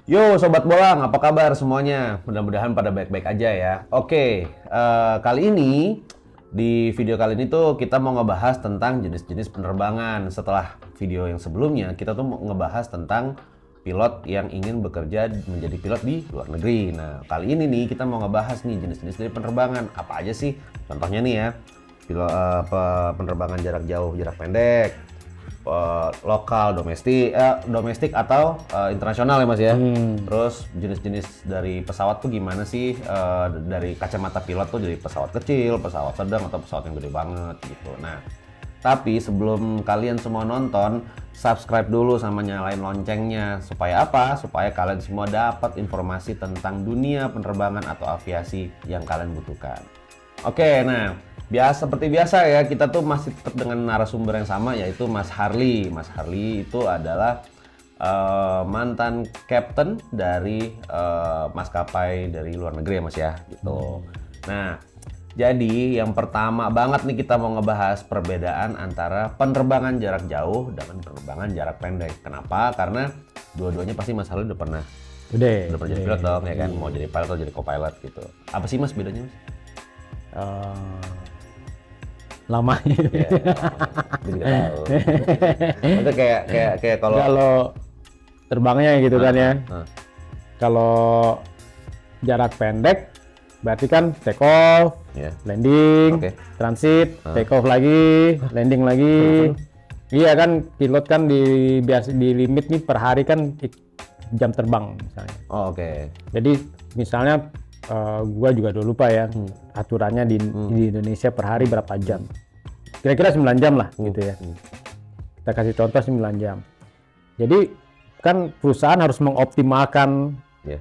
Yo Sobat Bolang, apa kabar semuanya? Mudah-mudahan pada baik-baik aja ya. Oke, kali ini, di video kali ini tuh kita mau ngebahas tentang jenis-jenis penerbangan. Setelah video yang sebelumnya, kita tuh mau ngebahas tentang pilot yang ingin bekerja menjadi pilot di luar negeri. Nah, kali ini nih kita mau ngebahas nih jenis-jenis dari penerbangan. Apa aja sih? Contohnya nih ya, pilot, penerbangan jarak jauh, jarak pendek, lokal, domestik atau internasional ya Mas ya. Terus jenis-jenis dari pesawat tuh gimana sih, dari kacamata pilot tuh dari pesawat kecil, pesawat sedang atau pesawat yang gede banget gitu. Nah, tapi sebelum kalian semua nonton, subscribe dulu sama nyalain loncengnya supaya apa? Supaya kalian semua dapat informasi tentang dunia penerbangan atau aviasi yang kalian butuhkan. Oke, nah seperti biasa ya, kita tuh masih tetap dengan narasumber yang sama, yaitu Mas Harley. Mas Harley itu adalah mantan kapten dari maskapai dari luar negeri ya Mas ya, gitu. Nah, jadi yang pertama banget nih kita mau ngebahas perbedaan antara penerbangan jarak jauh dengan penerbangan jarak pendek. Kenapa? Karena dua-duanya pasti Mas Harley udah pernah jadi pilot dong, ya kan? Mau jadi pilot atau jadi co-pilot gitu. Apa sih Mas bedanya Mas? Lamanya. Ya, jadi nggak tahu. Maksudnya kayak Kalau terbangnya gitu kan ya. Kalau jarak pendek berarti kan take off, landing, transit, take off lagi, landing lagi. Iya kan, pilot kan di limit nih per hari kan jam terbang misalnya. Oh, oke. Jadi misalnya gua juga udah lupa ya aturannya di Indonesia per hari berapa jam. Kira-kira 9 jam lah gitu ya. Kita kasih contoh 9 jam. Jadi kan perusahaan harus mengoptimalkan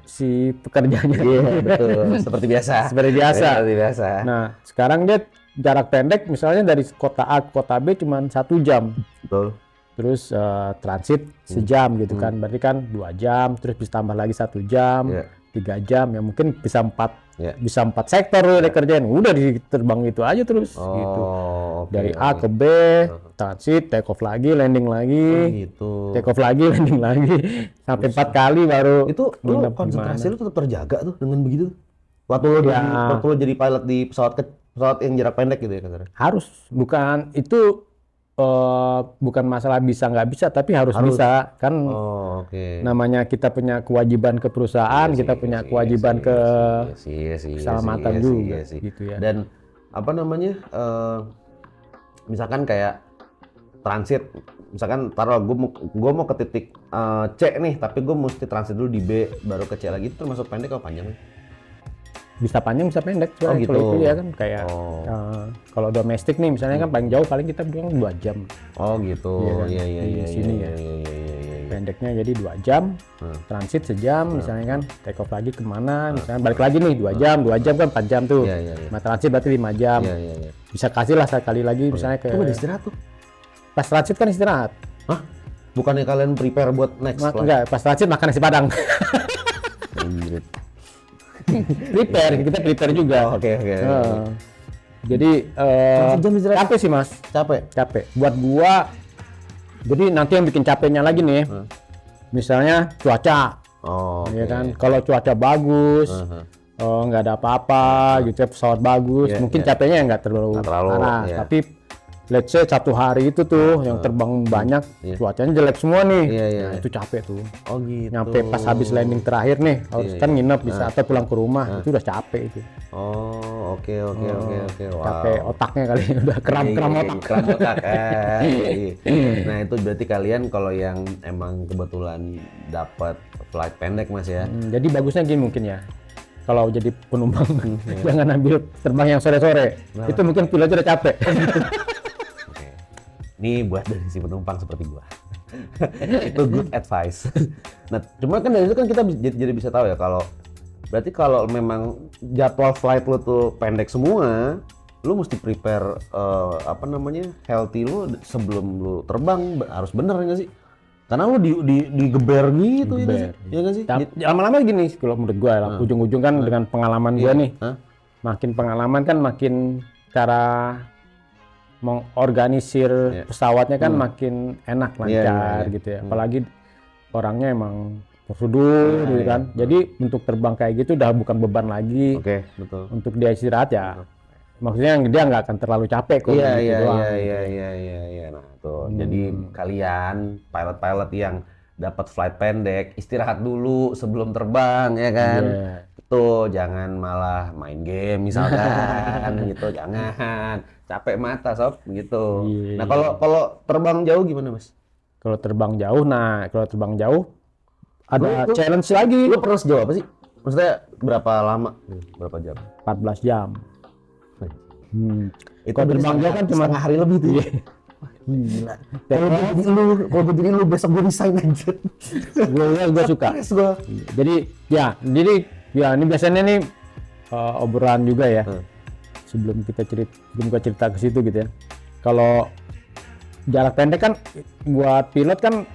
si pekerjanya. Iya, betul. Seperti biasa. Seperti biasa. Seperti biasa. Nah, sekarang dia jarak pendek misalnya dari kota A ke kota B cuma 1 jam. Betul. Terus transit sejam gitu kan. Berarti kan 2 jam, terus bisa tambah lagi 1 jam. 3 jam, ya mungkin bisa 4 sektor dia kerjain, udah diterbang itu aja terus gitu. Dari A ke B, transit, take off lagi, landing lagi, take off lagi, landing lagi, sampai 4 kali baru. Itu lu konsentrasi lu tetap terjaga tuh dengan begitu? Waktu lu jadi pilot di pesawat yang jarak pendek gitu ya katanya? Harus, bukan itu bukan masalah bisa nggak bisa, tapi harus bisa kan. Namanya kita punya kewajiban ke perusahaan, kita punya kewajiban ke keselamatan juga gitu ya. Dan apa namanya, misalkan kayak transit, misalkan taruh gue mau ke titik C nih, tapi gue mesti transit dulu di B baru ke C lagi, itu termasuk pendek atau panjang? Bisa panjang bisa pendek, gitu. Kalau itu ya kan kayak kalau domestik nih misalnya kan paling jauh paling kita bilang 2 jam. Oh gitu. Iya kan? Di sini ya. Pendeknya jadi 2 jam, transit sejam misalnya kan, take off lagi kemana, misalnya balik lagi nih 2 jam kan 4 jam tuh. Nah, transit berarti 5 jam. Bisa kasih lah sekali lagi misalnya ke. Itu istirahat tuh. Pas transit kan istirahat. Hah? Bukannya kalian prepare buat next flight? Enggak, pas transit makan nasi padang. Kita prepare juga. Oke. Jadi capek sih Mas. Capek. Buat gua. Jadi nanti yang bikin capeknya lagi nih. Misalnya cuaca. Ya kan. Kalau cuaca bagus, nggak ada apa-apa gitu ya, pesawat bagus, mungkin capeknya nggak terlalu parah. Tapi let's say 1 hari itu tuh yang terbang banyak, cuacanya jelek semua nih. Nah, itu capek tuh. Oh gitu. Nyampe pas habis landing terakhir nih, harus kan nginep bisa atau pulang ke rumah, itu udah capek itu. Oh, oke. Wow. Capek otaknya kali, udah kram otak. Kram otak. Nah, itu berarti kalian kalau yang emang kebetulan dapat flight pendek Mas ya. Jadi bagusnya gini mungkin ya. Kalau jadi penumpang jangan ambil terbang yang sore-sore. Itu mungkin pilotnya udah capek. Ini buat dari si penumpang seperti gua. Itu good advice. Nah, cuma kan dari itu kan kita jadi bisa tahu ya berarti kalau memang jadwal flight lu tuh pendek semua, lu mesti prepare healthy lu sebelum lu terbang harus bener nggak sih? Karena lu digeber gitu ya nggak sih? Lama-lama gini kalau menurut gua, ujung-ujung kan dengan pengalaman gua nih. Makin pengalaman kan makin cara mengorganisir pesawatnya kan makin enak, lancar gitu ya. Apalagi orangnya emang prosedur gitu kan. Jadi untuk terbang kayak gitu udah bukan beban lagi. Oke, betul. Untuk dia istirahat ya. Maksudnya dia nggak akan terlalu capek kok. Iya, gitu iya, doang, iya, gitu. iya. Nah, tuh. Jadi kalian pilot-pilot yang dapat flight pendek, istirahat dulu sebelum terbang ya kan. Iya. Tuh, jangan malah main game misalkan gitu, jangan. Capek mata sob gitu. Iya. Nah, kalau terbang jauh gimana, Mas? Kalau terbang jauh, ada Lu- challenge lagi. Lu pernah sejauh apa sih? Maksudnya berapa lama? Berapa jam? 14 jam. Itu Kalau terbang jauh kan cuma setengah hari lebih tuh. Gila. Kalau gue jadi lu besok gue resign aja. gue suka. Stres gue. Jadi ini biasanya nih obrolan juga ya. Sebelum kita cerita ke situ gitu ya. Kalau jarak pendek kan buat pilot kan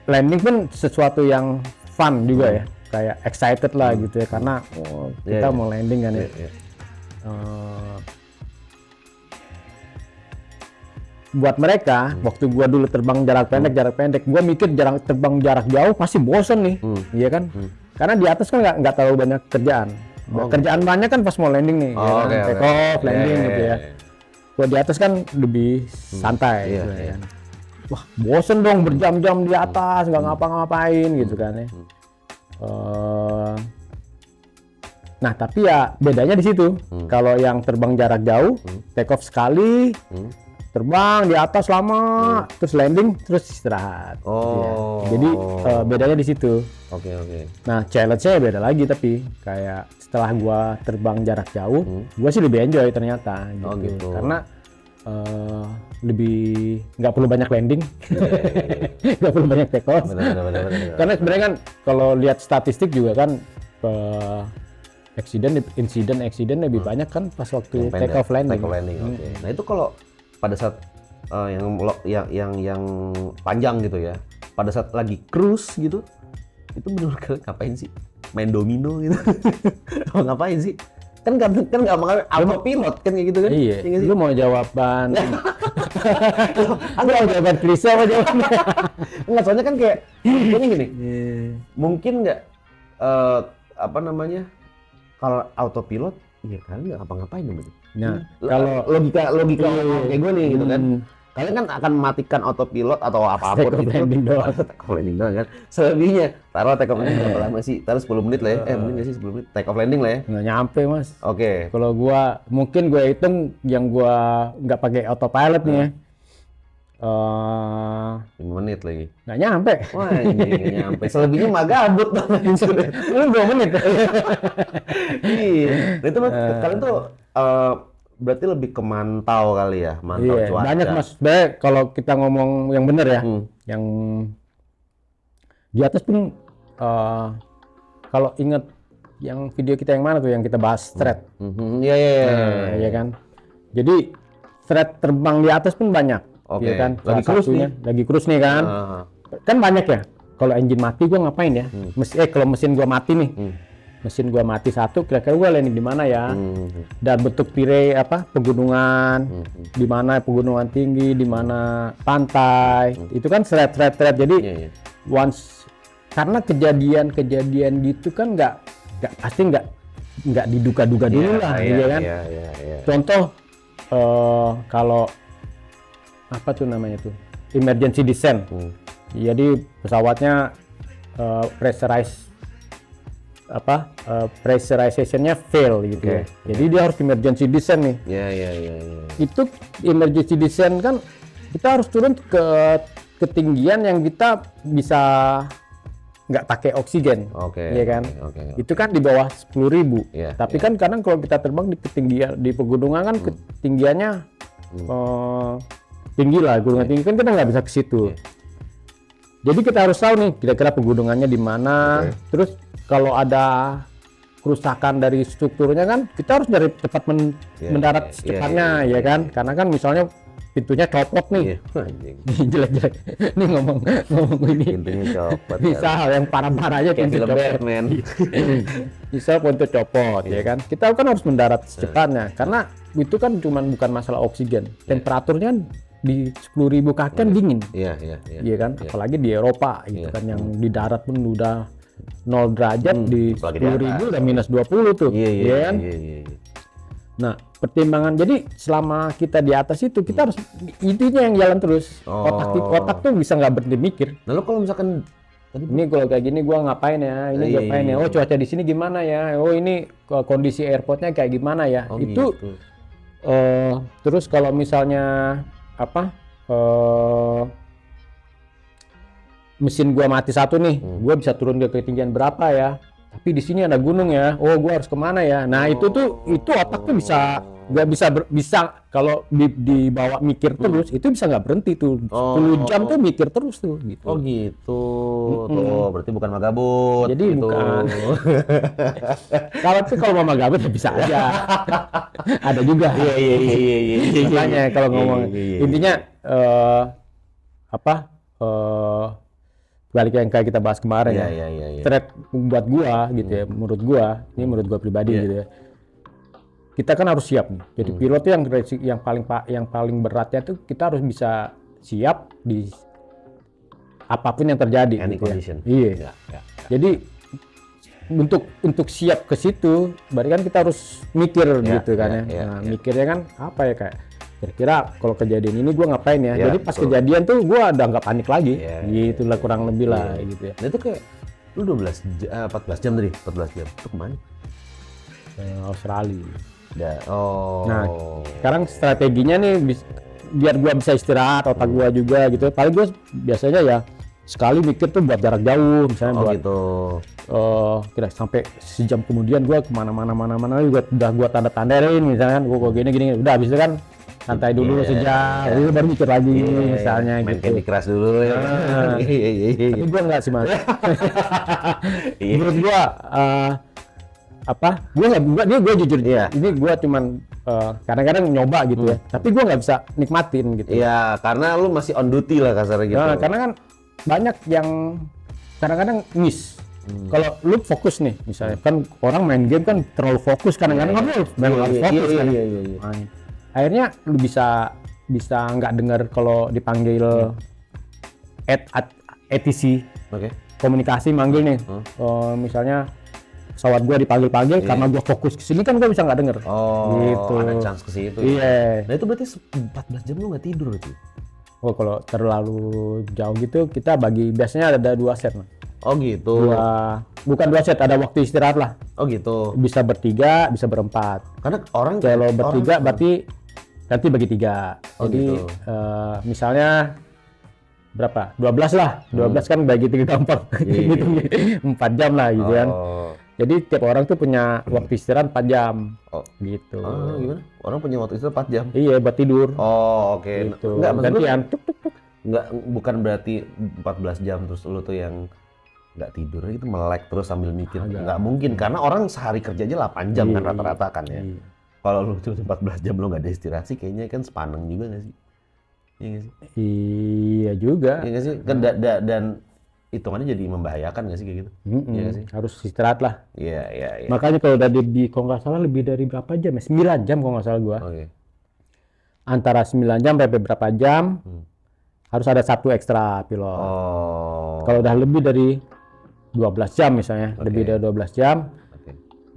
landing pun sesuatu yang fun juga ya. Kayak excited lah gitu ya karena kita mau landing kan ya. Buat mereka waktu gua dulu terbang jarak pendek gua mikir terbang jarak jauh pasti bosen nih, iya kan? Karena di atas kan nggak terlalu banyak kerjaan. Kerjaan banyak kan pas mau landing nih, ya kan? Take off, landing gitu ya. Gua di atas kan lebih santai, gitu kan. Wah bosen dong berjam-jam di atas nggak ngapa-ngapain gitu kan ya. Nah tapi ya bedanya di situ. Kalau yang terbang jarak jauh, take off sekali, terbang di atas lama, terus landing, terus istirahat. Ya. Jadi bedanya di situ. Oke. Nah challenge-nya beda lagi tapi kayak setelah gua terbang jarak jauh, gua sih lebih enjoy ternyata. Gitu. Karena lebih nggak perlu banyak landing, nggak perlu banyak take off. Benar. Karena sebenarnya kan kalau lihat statistik juga kan insiden lebih banyak kan pas waktu take off landing. Oke. Nah itu kalau pada saat yang panjang gitu ya, pada saat lagi cruise gitu, itu benar kalian ngapain sih? Main domino gitu? Apa ngapain sih? Kan nggak mau autopilot kan kayak gitu kan? Iya. Ya nggak sih? Lu mau jawaban? Lu mau jawaban klise apa jawabannya? Enggak, soalnya kan kayaknya gini. Mungkin nggak apa namanya? Kalau autopilot, ya kalian nggak ngapa-ngapain namanya. Nah, kalau logika orang kayak gue nih gitu kan. Kalian kan akan mematikan autopilot atau apapun take off gitu. landing doang. Take off landing doang kan. Selebihnya taruh take off landing berapa lama sih? Taruh 10 menit lah ya. Mungkin nggak sih 10 menit take off landing lah ya. Nggak nyampe mas. Oke. Kalau gua mungkin gua hitung yang gua nggak pakai autopilot nih ya. 5 menit lagi. Nggak nyampe. Wah, ini nggak nyampe. Selebihnya mah gabut. Lu 2 menit. Iya. Nah, itu kalian tuh berarti lebih ke mantau kali ya, mantau Iya, cuaca. banyak mas. Sebenarnya kalau kita ngomong yang benar ya, yang di atas pun kalau inget yang video kita yang mana tuh yang kita bahas thread. Iya. Iya kan. Jadi thread terbang di atas pun banyak. Oke. Iya kan. Lagi cruise nih. Lagi cruise nih kan. Kan banyak ya. Kalau engine mati gua ngapain ya? Kalau mesin gua mati nih. Mesin gua mati satu, kira-kira gua landing di mana ya? Dan bentuk pire pegunungan, di mana pegunungan tinggi, di mana pantai. Itu kan thread. Jadi once karena kejadian gitu kan pasti nggak diduga-duga dulu lah, gitu kan? Iya. Contoh kalau apa tuh namanya tuh emergency descent. Jadi pesawatnya pressurization-nya fail gitu ya. Jadi dia harus emergency descent nih. Iya. Itu emergency descent kan kita harus turun ke ketinggian yang kita bisa nggak pakai oksigen. Iya kan? Oke. Itu kan di bawah 10.000. Iya, Tapi kan kadang kalau kita terbang di ketinggian di pegunungan kan ketinggiannya tinggi lah, gunungan tinggi kan kita nggak bisa ke situ. Jadi kita harus tahu nih kira-kira pegunungannya di mana. Terus kalau ada kerusakan dari strukturnya kan kita harus dari cepat mendarat secepatnya, ya kan? Karena kan misalnya pintunya copot nih. Jelek-jelek. Ini ngomong ini. Pintunya copot. Misal yang parah-parahnya pintu film copot. Batman. Misal pintu copot, ya kan? Kita kan harus mendarat secepatnya karena itu kan bukan masalah oksigen. Temperaturnya kan di 10.000 kaki kan dingin. Iya kan, apalagi di Eropa gitu kan, yang di darat pun udah 0 derajat, di apalagi di 10.000 udah minus 20 tuh. Iya. Kan? Nah, pertimbangan, jadi selama kita di atas itu kita harus intinya yang jalan terus. Otak tuh bisa nggak berhenti mikir. Lalu kalau misalkan ini kalau kayak gini gua ngapain ya? Ini ngapain ya? Oh, cuaca di sini gimana ya? Oh, ini kondisi airportnya kayak gimana ya? Itu gitu. Terus kalau misalnya mesin gua mati satu nih, gua bisa turun ke ketinggian berapa ya? Tapi di sini ada gunung ya. Oh, gua harus kemana ya? Nah, itu otak tuh nggak bisa kalau dibawa mikir terus, itu bisa nggak berhenti tuh. 10 jam tuh mikir terus tuh gitu. Oh gitu. Tuh, berarti bukan magabut. Jadi gitu. bukan. Kalau mau magabut ya bisa aja. Ada juga. Iya. Makanya kalau ngomong intinya balik yang kayak kita bahas kemarin ya. Threat buat gua gitu ya, menurut gua pribadi gitu ya. Kita kan harus siap nih. Jadi pilot tuh yang paling beratnya tuh kita harus bisa siap di apapun yang terjadi. Any gitu condition. Ya. Iya. Jadi untuk siap ke situ, berarti kan kita harus mikir gitu kan ya. Mikirnya kan apa ya, kayak kira-kira kalau kejadian ini gue ngapain ya. Jadi pas kejadian tuh gue udah nggak panik lagi. Gitu lah kurang lebih lah gitu ya. Nah itu kayak lu 14 jam tadi, 14 jam. Itu kemana? Australia. Nah, sekarang strateginya nih biar gua bisa istirahat, otak gua juga gitu. Paling gua biasanya ya sekali mikir tuh buat jarak jauh, misalnya buat gitu. Kira sampai sejam kemudian gua kemana-mana juga udah gua tanda-tandain, misalnya gua gini, udah habis itu kan santai dulu sejam, lalu baru mikir lagi misalnya main gitu. Candy Crush dulu ya. Tapi gua enggak sih, Mas. Menurut gua gue jujur ini gue cuman kadang-kadang nyoba gitu ya, tapi gue nggak bisa nikmatin gitu. Iya, karena lu masih on duty lah kasarnya gitu. Nah, karena kan banyak yang kadang-kadang miss. Kalau lu fokus nih, misalnya kan orang main game kan terlalu fokus, kadang-kadang harus fokus kan. Akhirnya lu bisa nggak dengar kalau dipanggil ATC. Komunikasi manggil nih, misalnya pesawat gue dipanggil-panggil karena gue fokus ke sini kan gue bisa nggak denger. Gitu. Ada chance ke situ. Iya. Nah itu berarti 14 jam lu nggak tidur berarti? Oh, kalau terlalu jauh gitu kita biasanya ada 2 set, Mas. Oh gitu. Bukan 2 set, ada waktu istirahat lah. Oh gitu. Bisa bertiga, bisa berempat. Karena orang kalau bertiga berarti nanti bagi 3. Jadi gitu. Misalnya berapa? 12 lah. 12 kan bagi 3 gampang. Gitu. 4 jam lah gitu kan. Jadi tiap orang tuh punya waktu istirahat 4 jam. Gitu. Gimana? Orang punya waktu istirahat 4 jam? Iya, buat tidur. Oke. Gitu. Enggak, gantian. Enggak, bukan berarti 14 jam terus lu tuh yang nggak tidur itu melek terus sambil mikir. Nggak mungkin, karena orang sehari kerja aja 8 jam kan rata-rata kan ya. Kalau lu cuma 14 jam lu nggak ada istirahat sih kayaknya kan sepaneng juga nggak sih? Iya nggak sih? Iya juga. Iya nggak sih? Kan dan hitungannya jadi membahayakan nggak sih kayak gitu? Iya nggak sih? Harus istirahat lah. Iya. Makanya kalau udah kalau nggak salah lebih dari berapa jam ya? 9 jam kalau nggak salah gua. Antara 9 jam sampai berapa jam harus ada 1 ekstra pilot. Kalau udah lebih dari 12 jam misalnya, lebih dari 12 jam,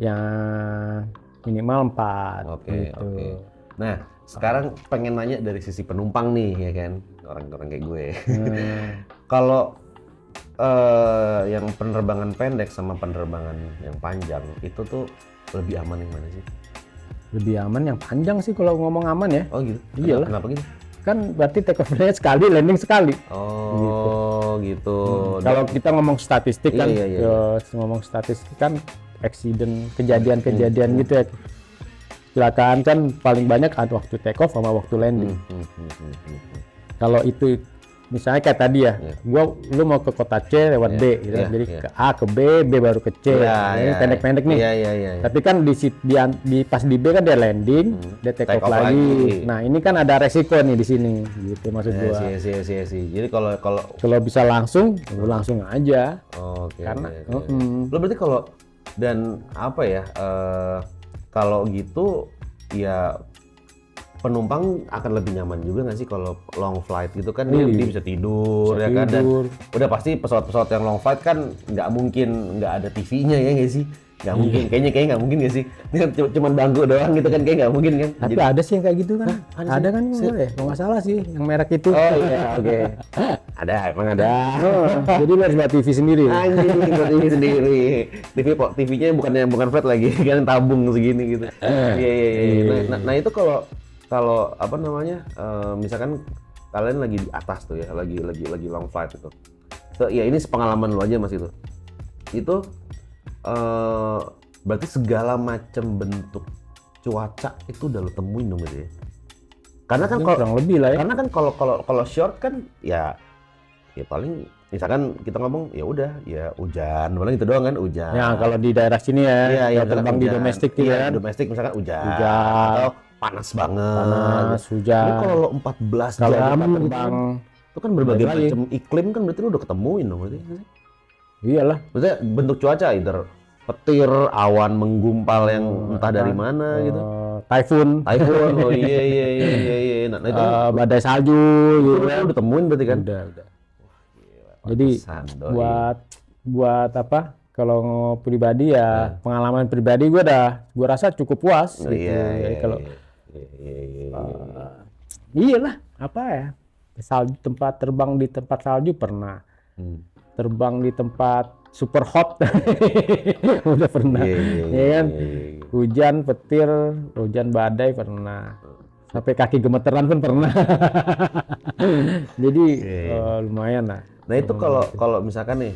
yang minimal 4. Gitu. Nah, sekarang pengen nanya dari sisi penumpang nih, ya kan, orang-orang kayak gue. Kalau yang penerbangan pendek sama penerbangan yang panjang itu tuh lebih aman yang mana sih? Lebih aman yang panjang sih kalau ngomong aman ya. Oh gitu? Iyalah. Kenapa gitu? Kan berarti take off-nya sekali, landing sekali. Gitu. Kalau kita ngomong statistik kan, ngomong statistik kan accident, kejadian-kejadian gitu ya. Kecelakaan kan paling banyak waktu take off sama waktu landing. Kalau itu misalnya kayak tadi ya, lu mau ke kota C lewat B, gitu. Jadi ke A ke B, B baru ke C. Ini pendek-pendek nih. Tapi kan di pas di B kan dia landing, dia take off lagi. Nah ini kan ada resiko nih di sini, gitu maksud gua. Jadi kalau bisa langsung, lu langsung aja. Karena lo berarti kalau dan apa ya? Kalau gitu ya penumpang akan lebih nyaman juga nggak sih kalau long flight gitu kan, dia bisa tidur ya kan, dan udah pasti pesawat-pesawat yang long flight kan nggak mungkin nggak ada TV-nya ya nggak sih? Nggak mungkin, kayaknya nggak mungkin nggak sih? Ini kan cuman bangku doang gitu kan, kayak nggak mungkin kan? Tapi ada sih yang kayak gitu kan? Ada kan kalau nggak salah sih yang merek itu. Oh iya, oke. Ada, emang ada. Jadi lu harus buat TV sendiri. Anjing, buat TV sendiri. TV-nya bukan flat lagi, kan tabung segini gitu. Iya. Nah itu kalau apa namanya, misalkan kalian lagi di atas tuh ya, lagi long flight itu. Ya ini sepengalaman lu aja Mas itu. Itu berarti segala macam bentuk cuaca itu udah lo temuin dong gitu ya. Karena kan kurang lebih lah ya. Karena kan kalau short kan ya paling misalkan kita ngomong ya udah ya hujan, paling itu doang kan, hujan. Ya kalau di daerah sini ya, ya terbang di domestik tuh ya. Domestik misalkan hujan. Atau panas banget. Hujan. Tapi kalau lo 14 jam terbang itu kan berbagai macam iklim kan, berarti lo udah ketemuin dong berarti. Iyalah. Maksudnya bentuk cuaca either petir, awan menggumpal yang entah dari mana gitu. Typhoon. Oh iya. Nah itu badai salju gitu kan. Udah temuin berarti kan? Udah. Jadi buat apa? Kalau pribadi ya pengalaman pribadi gue rasa cukup puas gitu. Kalau iyalah apa ya? Tempat terbang di tempat salju pernah. Terbang di tempat super hot udah pernah, ya kan? Hujan petir, hujan badai pernah, sampai kaki gemeteran pun pernah. Jadi lumayan lah. Nah itu kalau misalkan nih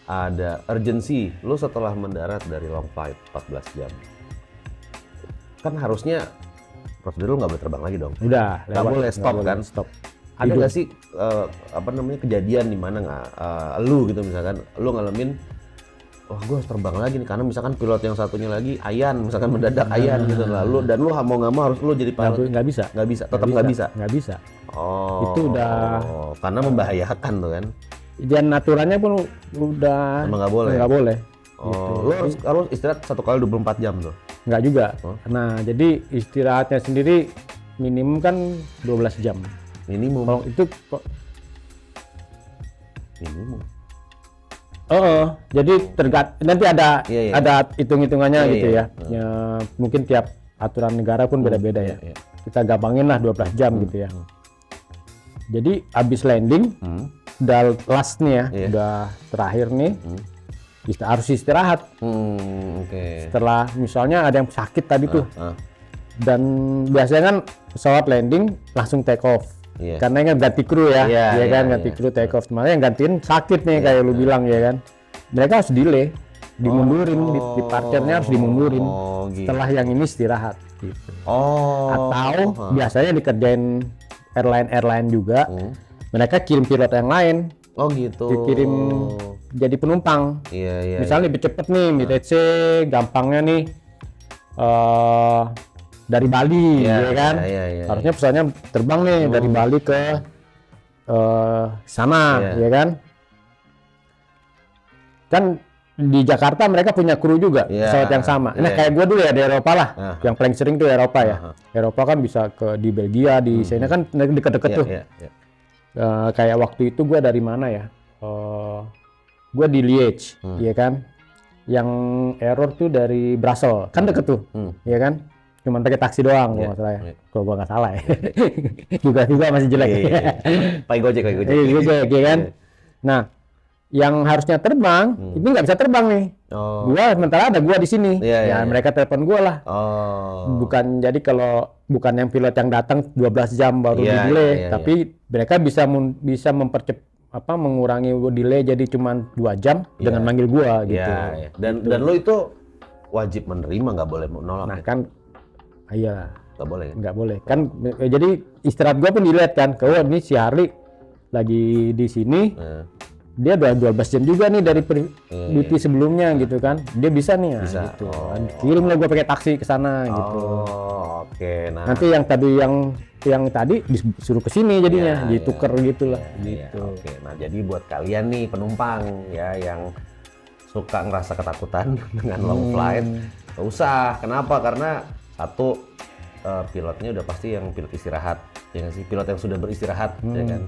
ada urgency, lu setelah mendarat dari long flight 14 jam, kan harusnya prosedur lu nggak boleh terbang lagi dong. Udah, nggak boleh stop kan? Stop. Ada nggak sih kejadian di mana lu gitu misalkan lu ngalamin, wah gue harus terbang lagi nih karena misalkan pilot yang satunya lagi ayan, misalkan mendadak ayan gitu, lalu dan lu mau nggak mau harus lu jadi pilot. Nggak bisa, tetap nggak bisa. Oh, itu udah karena membahayakan tuh kan. Dan aturannya pun udah emang nggak boleh. Gitu. Lu harus istirahat 1 kali 24 jam tuh. Nggak juga. Nah jadi istirahatnya sendiri minimum kan 12 jam. Minimum. Kalau itu kok minimum. Jadi nanti ada hitung-hitungannya gitu ya. Mungkin tiap aturan negara pun beda-beda ya. Kita gampangin lah 12 jam gitu ya. Jadi habis landing, udah last nih ya, udah terakhir nih, harus istirahat. Setelah misalnya ada yang sakit tadi tuh, dan biasanya kan pesawat landing langsung take off. Karena yang ganti kru ya, ganti kru take off. Makanya yang gantiin sakit nih kayak lu bilang ya kan. Mereka harus delay, dimundurin, departure-nya harus dimundurin. Setelah yang ini istirahat gitu. Atau biasanya dikerjain airline juga. Mereka kirim pilot yang lain. Dikirim jadi penumpang. Misalnya lebih cepet nih, let's say gampangnya nih dari Bali, ya kan? Harusnya pesawatnya terbang nih dari Bali ke sana, ya kan? Kan di Jakarta mereka punya kru juga, pesawat yang sama. Nah kayak gue dulu ya di Eropa lah, yang paling sering tuh Eropa ya. Eropa kan bisa di Belgia, di sana kan deket-deket tuh. Kayak waktu itu gue dari mana ya? Gue di Liège, ya kan? Yang error tuh dari Brussels, kan deket tuh, ya kan? Cuman pakai taksi doang, kalau nggak salah ya. Kalau gua nggak salah ya. juga masih jelek. Pakai Gojek. Gojek, ya kan? Nah, yang harusnya terbang, itu nggak bisa terbang nih. Gua sementara ada gua di sini. Mereka telepon gua lah. Bukan bukan yang pilot yang datang 12 jam baru di delay, tapi mereka bisa mengurangi delay jadi cuma 2 jam dengan manggil gua gitu. Dan lo itu wajib menerima, nggak boleh menolak. Nah kan, iya. Nggak boleh. Kan jadi istirahat gua pun dilihat kan, kalau ini si Harley lagi di sini. Dia udah 12 jam juga nih dari duty sebelumnya gitu kan. Dia bisa nih gitu. Kirim lah gua pakai taksi ke sana gitu. Nah. Nanti yang tadi disuruh ke sini jadinya, ditukar gitulah gitu. Nah, jadi buat kalian nih penumpang ya yang suka ngerasa ketakutan dengan long flight, nggak usah. Kenapa? Karena satu, pilotnya udah pasti yang pilot istirahat, ya nggak sih? Pilot yang sudah beristirahat, ya kan?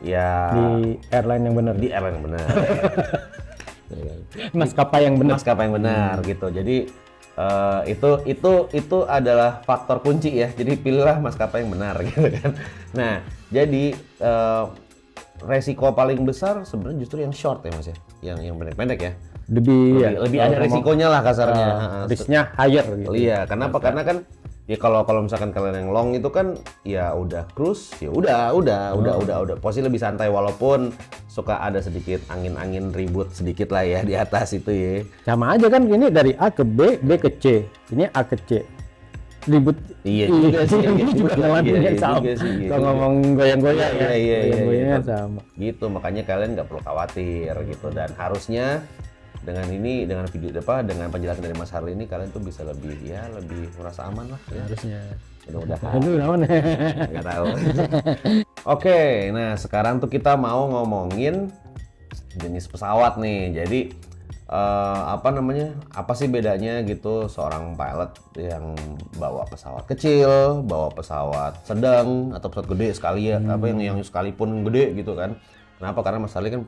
Ya Di airline yang benar. di airline yang benar. Maskapai yang benar. Maskapai yang benar gitu. Jadi itu adalah faktor kunci ya. Jadi pilihlah maskapai yang benar gitu kan. Nah, jadi resiko paling besar sebenarnya justru yang short ya Mas ya. Yang pendek-pendek ya. Lebih ada resikonya lah kasarnya. Risknya higher gitu. Iya, kenapa? Karena kan ya kalau misalkan kalian yang long itu kan ya udah cruise, ya udah posisi lebih santai walaupun suka ada sedikit angin-angin ribut sedikit lah ya di atas itu ya. Sama aja kan ini dari A ke B, B ke C. Ini A ke C. Ribut. Iya juga sih. Ini juga ngelakuinnya sama. Gitu. Kalau ngomong goyang-goyang ya. Iya. Sama. Gitu, makanya kalian nggak perlu khawatir gitu dan harusnya dengan penjelasan dari Mas Harli ini kalian tuh bisa lebih merasa aman lah ya. Harusnya. Mudah-mudahan. Aduh, naon? Nggak tahu. Oke, nah sekarang tuh kita mau ngomongin jenis pesawat nih. Jadi apa sih bedanya gitu seorang pilot yang bawa pesawat kecil, bawa pesawat sedang atau pesawat gede sekali ya, yang sekalipun gede gitu kan. Kenapa? Karena Mas Harli kan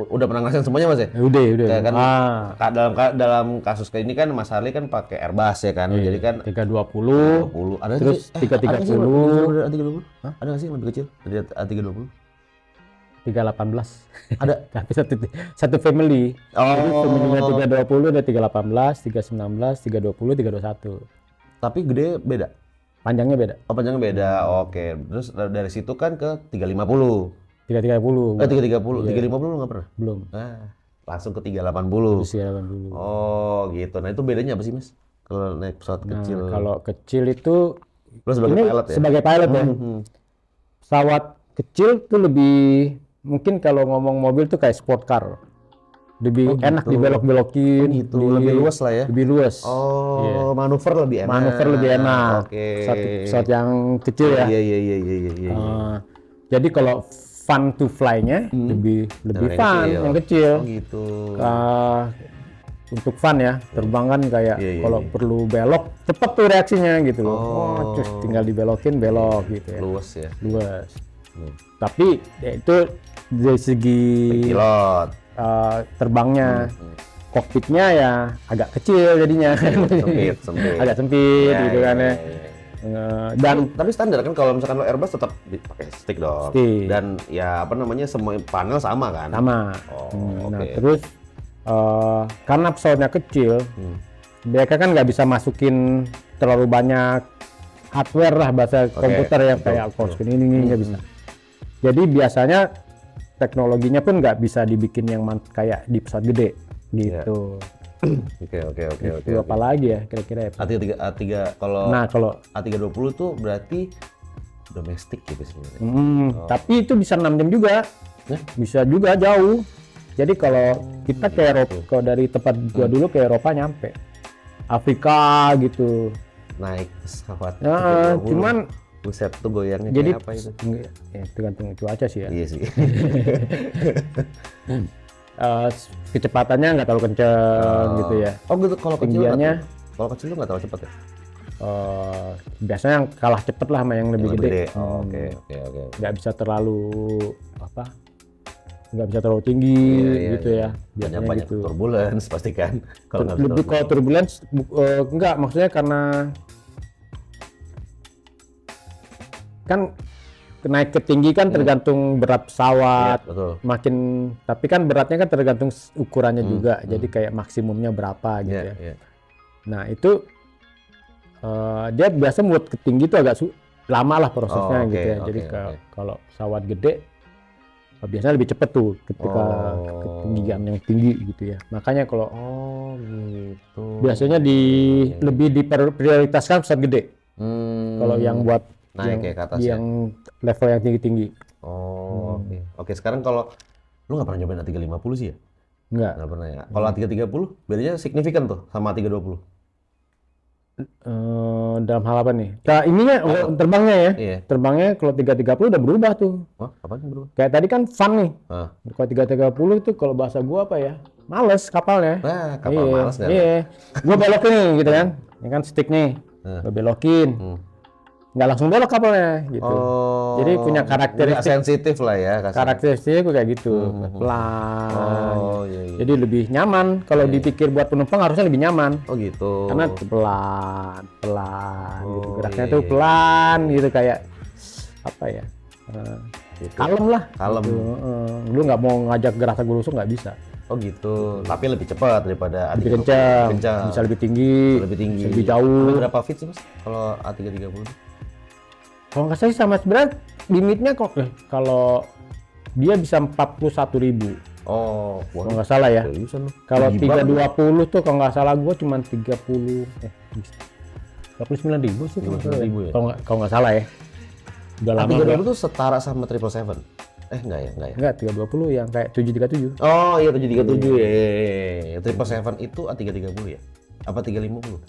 udah pernah ngerasain semuanya Mas ya? Udah. Kayak kan dalam kasus kayak ini kan Mas Harli kan pakai Airbus ya kan. Jadi kan 320. ada terus 330. Ada 330? Hah? Ada nggak sih yang lebih kecil dari A320? 318. Ada. Tapi satu family. Jadi family-nya 320 ada 318, 319, 320, 321. Tapi gede beda. Panjangnya beda. Oh, panjangnya beda. Oke. Terus dari situ kan ke 350. 330. 330. 350 nggak pernah? Belum. Langsung ke 380. 380. Oh, gitu. Nah, itu bedanya apa sih, Mas? Kalau naik pesawat kecil. Kalau kecil itu Lu sebagai pilot ya? Sebagai pilot ya. Pesawat kecil tuh lebih mungkin kalau ngomong mobil tuh kayak sport car. Lebih enak dibelok-belokin. Gitu. Lebih luas lah ya? Lebih luas. Oh, manuver lebih enak. Manuver lebih enak. Oke. Pesawat yang kecil ya. Iya. Jadi kalau fun to fly-nya lebih fun yang kecil. Oh gitu. Untuk fun ya, terbang kan kayak kalau perlu belok cepet tuh reaksinya gitu loh. Cus tinggal dibelokin belok gitu ya. Luas ya. Luas. Tapi ya itu dari segi pilot terbangnya, kokpitnya ya agak kecil jadinya. Sempit. Agak sempit gitu kan ya. Dan tapi standar kan kalau misalkan lo Airbus tetap pakai stick dong. Dan ya semua panel sama kan? Sama. Nah terus karena pesawatnya kecil, mereka kan nggak bisa masukin terlalu banyak hardware lah bahasa komputer yang kayak Alcoskin ini nggak bisa. Jadi biasanya teknologinya pun nggak bisa dibikin yang kayak di pesawat gede gitu. Oke. Apa lagi ya kira-kira ya? A3 kalau A320 tuh berarti domestik gitu sebenarnya. Tapi itu bisa 6 jam juga. Bisa juga jauh. Jadi kalau kita ke Eropa, kalau dari tempat gua dulu ke Eropa nyampe Afrika gitu. Naik pesawat. Cuman buset tuh goyangnya jadi, kayak apa itu? Ya, tergantung cuaca sih ya. Iya sih. Kecepatannya nggak terlalu kenceng gitu ya. Oh gitu, kalau kecil lu nggak terlalu cepat ya? Biasanya yang kalah cepet lah sama yang lebih gede. Oke. Nggak bisa terlalu nggak bisa terlalu tinggi gitu ya. Biasanya banyak gitu. Turbulence pasti kan. Lebih kalau turbulence enggak, maksudnya karena kan naik ke tinggi kan tergantung berat pesawat, makin tapi kan beratnya kan tergantung ukurannya juga, jadi kayak maksimumnya berapa gitu ya. Nah itu dia biasa buat ke tinggi itu agak lama lah prosesnya gitu ya. Jadi kalau pesawat gede biasanya lebih cepet tuh ketika ketinggian yang tinggi gitu ya. Makanya kalau gitu. Biasanya lebih diprioritaskan pesawat gede. Kalau yang buat naik ke atas yang level yang tinggi-tinggi. Oke. Sekarang kalau lu nggak pernah nyobain A350 sih ya? Nggak pernah ya. Kalau A330 bedanya signifikan tuh sama A320. Dalam hal apa nih? Nah, ininya terbangnya ya. Iya. Terbangnya kalau 330 udah berubah tuh. Apa yang berubah? Kayak tadi kan fun nih. Kalau 330 itu kalau bahasa gua apa ya? Males kapalnya. Kapal males kan? Iya. Gua belokin nih gitu kan. Ini kan stick nih. Gua belokin. nggak langsung belok kapalnya gitu. Oh. Jadi punya Nggak karakteristik sensitif lah ya kasarnya. karakteristiknya kayak gitu, pelan. Oh iya, iya. Jadi lebih nyaman. Kalau dipikir buat penumpang harusnya lebih nyaman. Oh gitu. Karena pelan, gitu. Oh, Geraknya iya, tuh iya. pelan gitu kayak apa ya? Gitu. Kalem lah. Kalem. Gitu. Lu nggak mau ngajak gerak gerusuk nggak bisa. Oh gitu. Tapi lebih cepat daripada Lebih A330. kencang, bisa lebih tinggi, Lebih tinggi. bisa lebih jauh. Ada berapa feet sih Mas kalau A330? Kalau nggak salah sama sebenarnya limitnya kok kalau dia bisa 41.000 Oh, kalau nggak salah ya. seriusan lu? Kalau Tinggi banget. 320 tuh kalau nggak salah gua cuma 39.000 sih kalau nggak salah ya. 39.000 ya? Kalau nggak salah ya. Udah lama A320 gua. tuh setara sama 777. Enggak ya? Enggak, 320 yang kayak 737. Oh iya 737 ya. 777 itu A330 ya? Apa 350?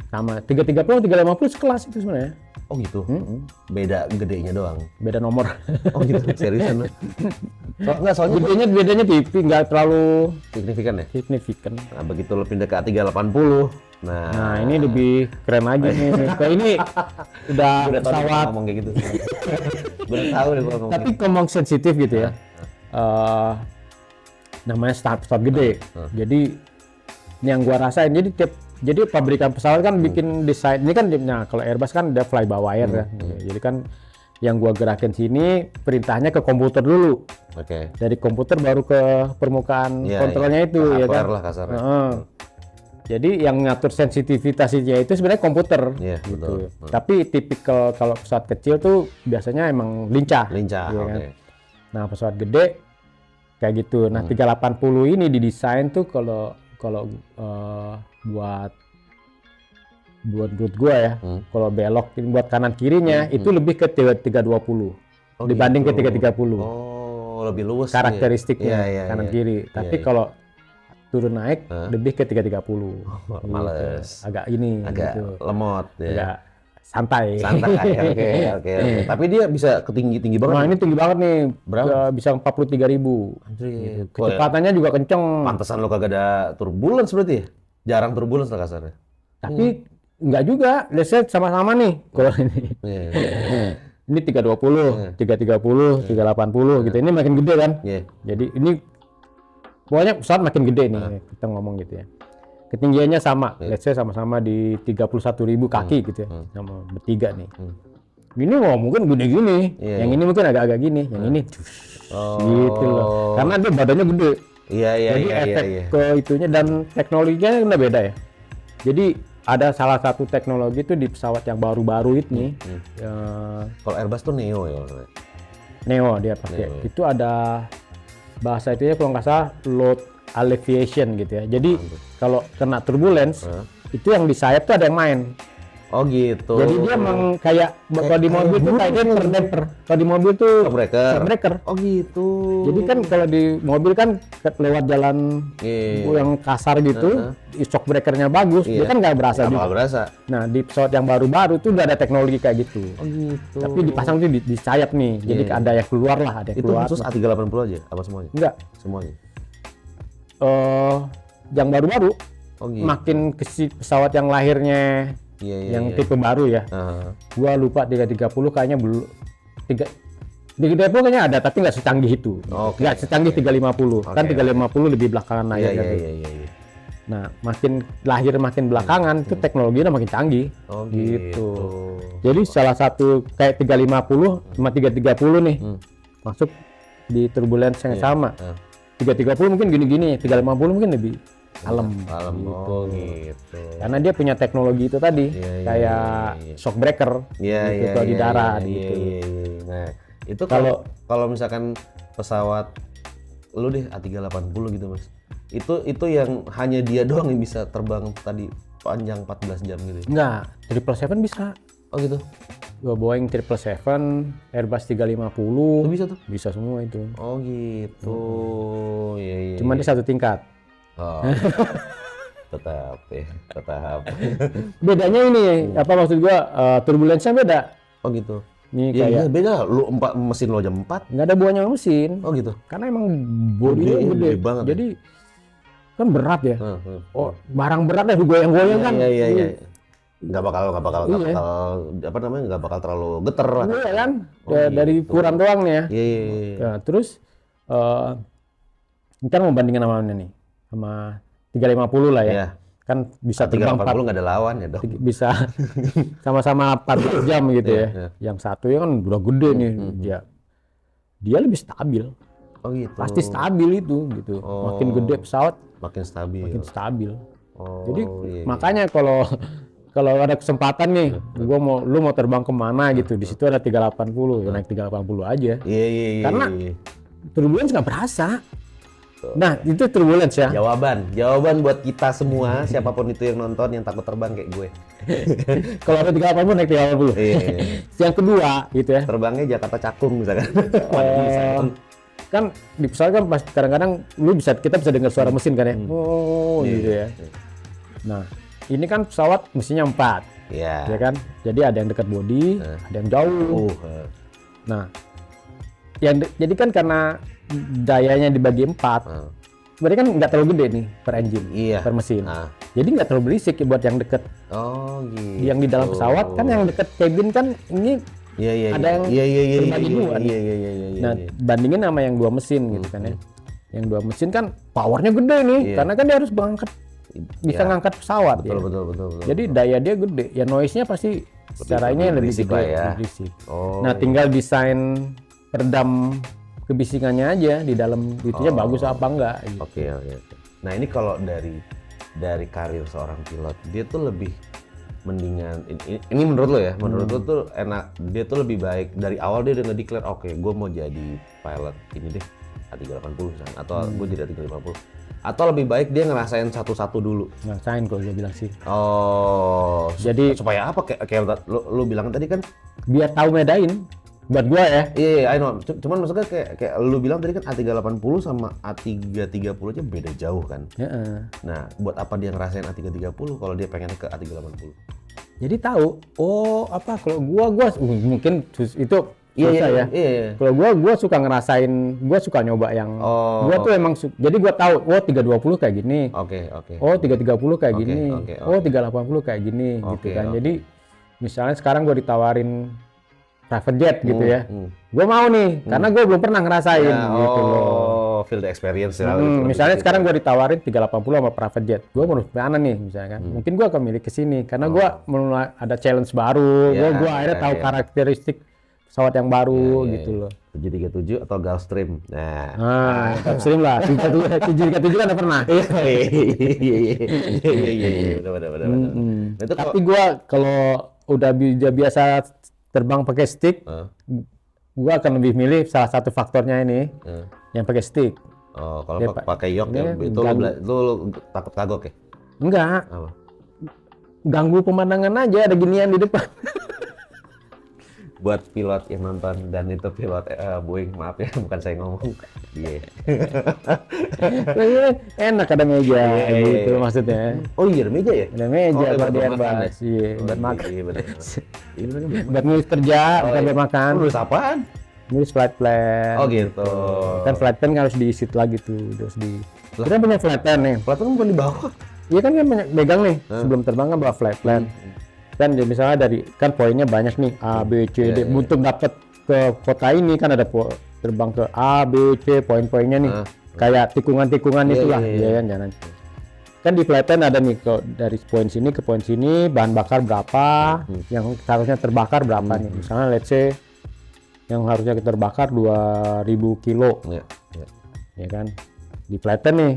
Sama 330 350 sekelas itu sebenarnya. Oh gitu. Beda gedenya doang. Beda nomor. Oh gitu. Seriusan lu? Soalnya bedanya tipis, nggak terlalu signifikan ya. signifikan. Nah, begitu lo pindah ke A380. Nah, ini lebih keren lagi nih. Kayak ini udah Gue udah tahu nih pesawat, ngomong kayak gitu. Gue udah tahu deh kalau ngomong tapi gitu. ngomong sensitif gitu ya. Namanya pesawat gede. Jadi ini yang gua rasain. Jadi pabrikan pesawat kan bikin desain. Ini kan, nah kalau Airbus kan ada fly by wire kan. Jadi kan yang gua gerakin sini perintahnya ke komputer dulu. Oke. Dari komputer baru ke permukaan Iya, kontrolnya iya. itu ya kan. Hardware lah kasarnya. Heeh. Jadi yang ngatur sensitivitasnya itu sebenarnya komputer. Iya, betul. Tapi tipikal kalau pesawat kecil tuh biasanya emang lincah. Lincah, Iya oke. kan? Nah, pesawat gede kayak gitu. Nah, 380 ini didesain tuh kalau buat menurut gua ya, kalau belok buat kanan kirinya itu lebih ke 320 dibanding gitu. ke 330. Oh, lebih luas Karakteristiknya nih ya. Iya, kanan iya. kiri. Tapi Iya. kalau turun naik lebih ke 330. Males. Agak ini Agak gitu. lemot ya. Agak santai. Santai. Oke. Tapi dia bisa ketinggi-tinggi banget. Nah, ini tinggi banget nih. Berapa? Bisa 43.000. Anjir. Kecepatannya juga kenceng. Pantesan lo kagak ada turbulence berarti ya? Jarang turbulence lah kasarnya. Tapi enggak juga. Let's say sama-sama nih. Kalau ini. Iya. Ini 320, 330, 380 gitu. Ini makin gede kan? Iya. Jadi ini pokoknya pesawat makin gede nih. Kita ngomong gitu ya. Ketinggiannya sama. Let's say sama-sama di 31.000 kaki gitu ya. Sama bertiga nih. Ini mungkin gede gini. Iya, Yang ini mungkin agak-agak gini. Yang ini gitu loh. Karena dia badannya gede. Iya. Jadi efek ke itunya dan teknologinya udah beda ya. Jadi ada salah satu teknologi itu di pesawat yang baru-baru ini, Kalau Airbus tuh Neo ya. Neo dia pakai. Neo, ya. Itu ada bahasa itu ya kalau nggak salah load alleviation gitu ya. Jadi kalau kena turbulence itu yang di sayap tuh ada yang main. Oh gitu. Jadi dia emang kayak kalau di mobil tuh kayak damper. Kalau di mobil tuh Shock breaker. Oh gitu. Jadi kan kalau di mobil kan lewat jalan yang kasar gitu, shock breakernya bagus, dia kan nggak berasa juga. Nggak berasa. Nah di pesawat yang baru-baru tuh udah ada teknologi kayak gitu. Oh gitu. Tapi dipasang tuh di sayap nih, jadi ada yang keluar lah, ada yang Itu keluar. khusus A380 aja? Apa semuanya? Enggak, Semuanya. yang baru-baru, Oh gitu. makin ke pesawat yang lahirnya yang tipe baru ya. Gua lupa 330 kayaknya belum. 330 kayaknya ada, tapi nggak secanggih itu. Nggak secanggih 350. Kan 350 lebih belakangan lahir. Iya. Nah, makin lahir makin belakangan itu teknologinya makin canggih. Oh gitu. Jadi salah satu kayak 350 sama 330 nih masuk di turbulence yang sama. 330 mungkin gini-gini, 350 mungkin lebih kalem. Gitu. Oh gitu. Karena dia punya teknologi itu tadi, kayak shock breaker gitu kalau di darat gitu. Nah, itu kalau misalkan pesawat lu deh A380 gitu Mas. Itu yang hanya dia doang yang bisa terbang tadi panjang 14 jam gitu. Enggak, 777 bisa. Oh gitu. Boeing 777, Airbus 350. Itu bisa tuh. Bisa semua itu. Oh gitu. Iya. Cuma di satu tingkat. Oh. tetap. Bedanya ini apa maksud gua, turbulence-nya beda. Oh gitu. Ini Iya, kayak beda. Lu mesin lo jam 4. nggak ada buahnya mesin. Oh gitu. Karena emang bodinya gede banget. jadi kan berat ya. Oh. Barang berat deh goyang-goyang kan. Iya. Iya. apa namanya, nggak bakal terlalu geter lah. Iya kan, dari gitu. ukuran doang nih ya. Iya. Nah, terus ntar mau bandingin sama mana nih? Sama 350 lah ya. Iya. Kan bisa terbang 380 nggak ada lawan ya dong. bisa sama-sama 14 jam gitu ya. Iya. Yang satu ya kan udah gede nih, dia lebih stabil. Oh gitu. Pasti stabil itu gitu. Makin gede pesawat Makin stabil. makin stabil. Oh, Jadi iya. makanya kalau ada kesempatan nih, lu mau terbang kemana gitu, di situ ada 380, ya naik 380 aja. Iya. Karena turbulence nggak berasa. Nah, itu turbulence ya. Jawaban buat kita semua, siapapun itu yang nonton yang takut terbang kayak gue. Kalau ada 380 naik 380. Iya. Yang kedua gitu ya. Terbangnya Jakarta Cakung misalkan. Kan di pesawat kan pas kadang-kadang kita bisa dengar suara mesin kan ya. Gitu ya. Nah, ini kan pesawat mesinnya 4. Iya. Ya kan? Jadi ada yang dekat bodi, ada yang jauh. Nah, jadi kan karena dayanya dibagi 4, berarti kan nggak terlalu gede nih per engine, per mesin. Jadi nggak terlalu berisik buat yang deket. Oh gitu. Yang di dalam pesawat kan yang deket cabin kan ini ada yang terbagi dua nih. Nah, bandingin sama yang 2 mesin gitu kan ya. Yang 2 mesin kan powernya gede nih, karena kan dia harus bisa ngangkat pesawat. Betul. Jadi daya dia gede, ya noise-nya pasti secara ini lebih gede, ya. lebih berisik. Oh. Nah, tinggal desain peredam kebisikannya aja di dalam itunya bagus apa enggak gitu. Oke. Nah, ini kalau dari karir seorang pilot, dia tuh lebih mendingan ini menurut lo ya, menurut lo tuh enak, dia tuh lebih baik dari awal dia udah nge-declare oke, gue mau jadi pilot ini deh A380 misalnya, atau gue jadi A350, atau lebih baik dia ngerasain satu-satu dulu. Ngerasain kok dia bilang sih. Oh, jadi supaya apa, kayak lu bilang tadi kan biar tahu medain. Buat gua ya. Iya, I know. Cuman maksudnya kayak lu bilang tadi kan A380 sama A330 aja beda jauh kan. Nah, buat apa dia ngerasain A330 kalau dia pengen ke A380? Jadi tahu, kalau gua mungkin itu susah ya. Iya. Kalau gua suka ngerasain, gua suka nyoba yang gua tuh emang jadi gua tahu 320 kayak gini. Oke. 330 kayak gini. Oke. 380 kayak gini gitu kan. Jadi misalnya sekarang gua ditawarin private jet gitu ya. Gue mau nih, karena gue belum pernah ngerasain gitu loh. Field experience ya. Misalnya sekarang gue ditawarin 380 sama private jet. Gue mau mana nih misalnya kan. Mungkin gue akan milih ke sini karena gue mulai ada challenge baru. Gue akhirnya tahu karakteristik pesawat yang baru gitu loh. 737 atau Gulfstream. Nah, Gulfstream lah. 737 kan udah pernah. Iya. Benar. Tapi gue kalau udah biasa terbang pakai stick, gua akan lebih milih salah satu faktornya ini yang pakai stick. Oh, kalau pakai yok ya, itu lu takut kagok ya? Enggak. Apa? Ganggu pemandangan aja, ada ginian di depan. Buat pilot yang nonton dan itu pilot Boeing, maaf ya, bukan saya ngomong. Iya. Enak ada meja gitu maksudnya. Oh iya, ada meja ya? Ada meja buat dia bahas. Iya, buat makan. Iya benar. Buat nulis kerja, bukan buat makan. Nulis apaan? Nulis flight plan. Oh gitu. Kan flight plan harus diisi lagi tuh, terus kita punya flight plan nih. Flight plan bukan di bawah. Iya kan megang nih, sebelum terbang kan bawa flight plan. Kan misalnya kan poinnya banyak nih, A, B, C, D. Untuk dapat ke kota ini kan ada terbang ke A, B, C, poin-poinnya nih. Kayak tikungan-tikungan itulah, ya kan jalan. Kan di flight plan ada nih dari poin sini ke poin sini, bahan bakar berapa, yang harusnya terbakar berapa nih. Misalnya let's say yang harusnya kita terbakar 2000 kilo. Ya kan? Di flight plan nih.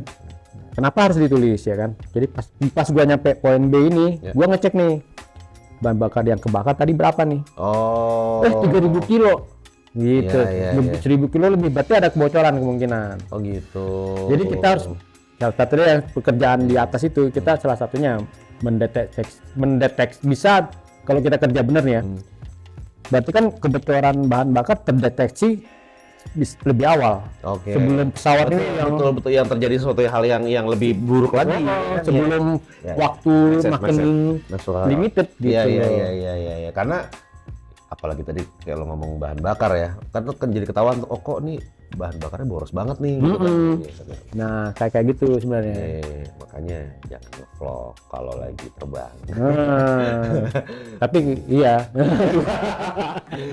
Kenapa harus ditulis ya kan? Jadi pas gua nyampe poin B ini, gua ngecek nih bahan bakar yang kebakar tadi berapa nih? 3000 kilo. Gitu. 1000 kilo lebih, berarti ada kebocoran kemungkinan. Oh gitu. Jadi kita harus salah satunya yang pekerjaan di atas itu, kita salah satunya mendeteksi bisa kalau kita kerja benar ya. Berarti kan kebocoran bahan bakar terdeteksi lebih awal. Sebelum pesawat ini betul yang terjadi suatu hal yang lebih buruk lagi. Sebelum waktu makin limited gitu. Iya. Karena apalagi tadi kayak lo ngomong bahan bakar ya, kan jadi ketahuan tuh, oh kok nih bahan bakarnya boros banget nih gitu kan. Nah kayak gitu sebenarnya. Makanya jangan nge-vlog kalau lagi terbang. Tapi iya.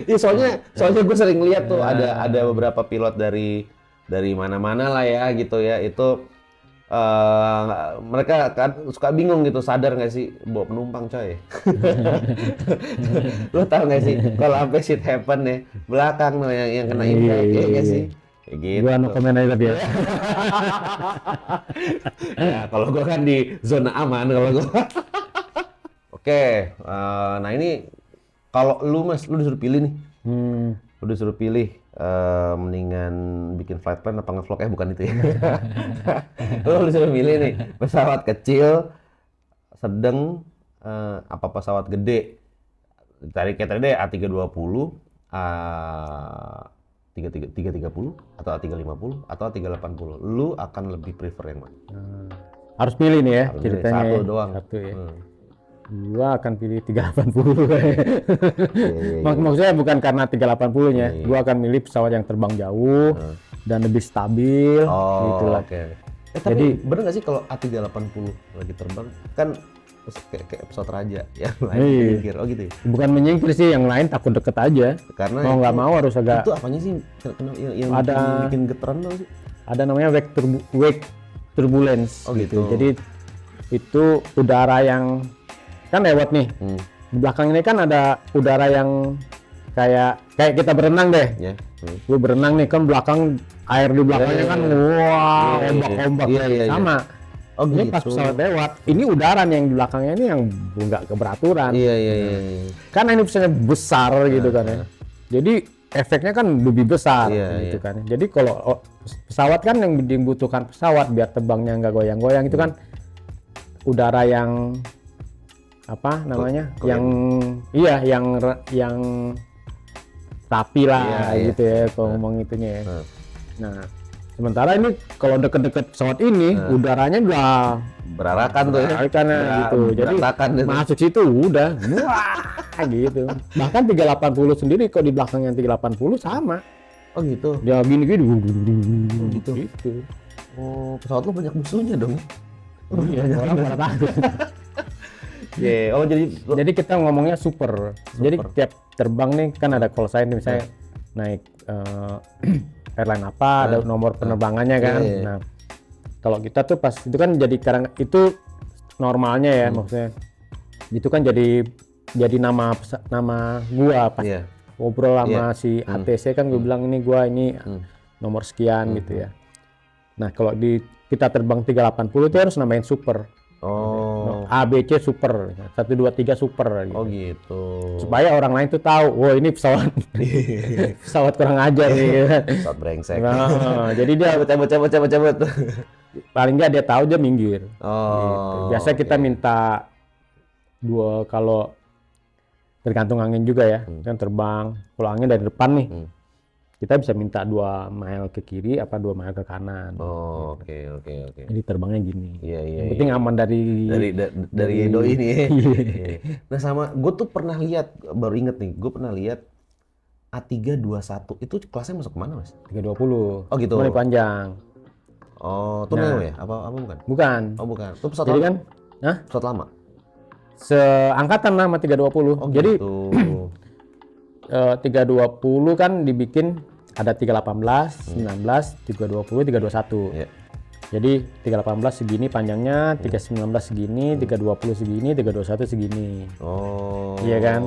Iya soalnya gue sering lihat tuh ada beberapa pilot dari mana-mana lah ya gitu ya, itu mereka kan suka bingung gitu, sadar nggak sih bawa penumpang coy. Lo tau nggak sih kalau sampai shit happen ya, belakang lo yang kena impact ya nggak sih? Kayak gitu. Gua no komen aja tapi ya. Ya kalau gua kan di zona aman kalau gua. Oke, nah ini kalau lu Mas, lu disuruh pilih nih. Lu disuruh pilih mendingan bikin flight plan apa nge-vlog, bukan itu ya. Lu disuruh milih nih, pesawat kecil, sedang, apa pesawat gede. Kayak tadi deh A320, 330 atau A350 atau A380. Lu akan lebih prefer yang mana? Harus pilih nih ya Harus ceritanya. satu doang. Satu ya. Gua akan pilih 380. Maksudnya bukan karena 380-nya. Gua akan milih pesawat yang terbang jauh dan lebih stabil gitu lah. Tapi jadi bener nggak sih kalau A380 lagi terbang kan kayak pesawat raja yang lain menyingkir, gitu ya? Bukan menyingkir sih, yang lain takut deket aja. Karena mau nggak mau harus agak. Itu apanya sih yang bikin geteran lo sih? Ada namanya wake turbulence. Gitu. Jadi itu udara yang kan lewat nih. Di belakang ini kan ada udara yang kayak kita berenang deh. Gue berenang nih kan, belakang air di belakangnya kan ombak-ombak sama. Ini pas pesawat lewat, ini udara yang di belakangnya ini yang nggak keberaturan. Karena ini pesawatnya besar gitu kan ya. Jadi efeknya kan lebih besar gitu kan. Jadi kalau pesawat kan yang dibutuhkan pesawat biar terbangnya nggak goyang-goyang itu kan udara yang apa namanya? Yang rapi lah gitu ya kalau ngomong itunya ya. Nah, sementara ini kalau deket-deket pesawat ini udaranya udah berarakan tuh ya. Gitu. Jadi masuk situ udah wah gitu. Bahkan 380 sendiri kok di belakang yang 380 sama. Oh gitu. Ya gini gitu. Oh, pesawat lu banyak musuhnya dong. Iya, orang pada takut. Jadi kita ngomongnya super. Jadi tiap terbang nih kan ada call sign misalnya naik airline apa, ada nomor penerbangannya kan. Nah, kalau kita tuh pas itu kan jadi itu normalnya ya, maksudnya itu kan jadi nama gua pas ngobrol sama si ATC kan gue bilang ini gua nomor sekian gitu ya. Nah, kalau kita terbang 380 itu harus namain super. ABC super, 1, 2, 3 super gitu. Oh gitu. Supaya orang lain tuh tahu, wah ini pesawat pesawat kurang ajar nih. Pesawat brengsek. Nah, jadi dia cabut. Paling nggak dia tahu dia minggir. Gitu. Biasa kita minta 2 kalau tergantung angin juga ya. Kan terbang, kalau angin dari depan nih. Kita bisa minta 2 mile ke kiri apa 2 mile ke kanan. Oke. Jadi terbangnya gini. Yang penting aman dari doi ini. Nah sama, gue tuh pernah lihat, baru inget nih, gue pernah lihat A321 itu kelasnya masuk kemana Mas? 320. Oh gitu. Mulai panjang. Oh, itu Neo ya? Apa bukan? Bukan. Oh bukan. Itu pesawat jadi lama? Kan? Hah? Pesawat lama? Seangkatan sama 320. Jadi gitu. 320 kan dibikin ada 318, 19, 320, 321. Jadi 318 segini panjangnya, 319 segini, 320 segini, 321 segini. Iya kan?